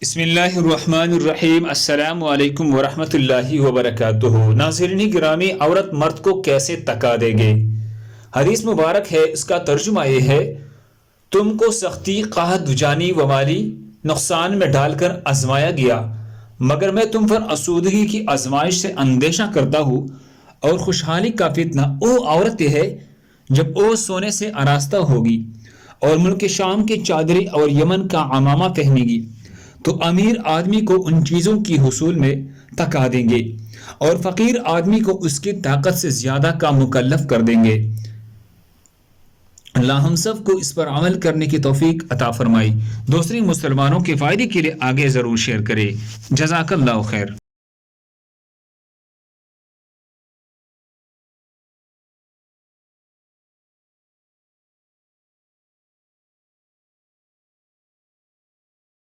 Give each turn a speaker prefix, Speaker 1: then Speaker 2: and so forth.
Speaker 1: बिस्मिल्लाहिर्रहमानिर्रहीम अस्सलामु अलैकुम वरहमतुल्लाहि वबरकातुहू। नाज़रीन गिरामी, औरत मर्द को कैसे तका देंगे। हदीस मुबारक है, इसका तर्जुमा ये है, तुमको सख्ती, क़हत, दुजानी व माली नुकसान में डालकर आजमाया गया, मगर मैं तुम पर आसूदगी की आजमाइश से अंदेशा करता हूँ और खुशहाली का फितना ओ औरत है जब ओ सोने से आरास्ता होगी और मुल्क शाम की चादरी और यमन का अमामा पहनेगी, तो अमीर आदमी को उन चीज़ों की हुसूल में तका देंगे और फ़कीर आदमी को उसकी ताकत से ज़्यादा का मुकल्लफ कर देंगे। अल्लाह हम सब को इस पर अमल करने की तौफीक अता फरमाई। दूसरी मुसलमानों के फ़ायदे के लिए आगे ज़रूर शेयर करें। जज़ाकल्लाहु खैर।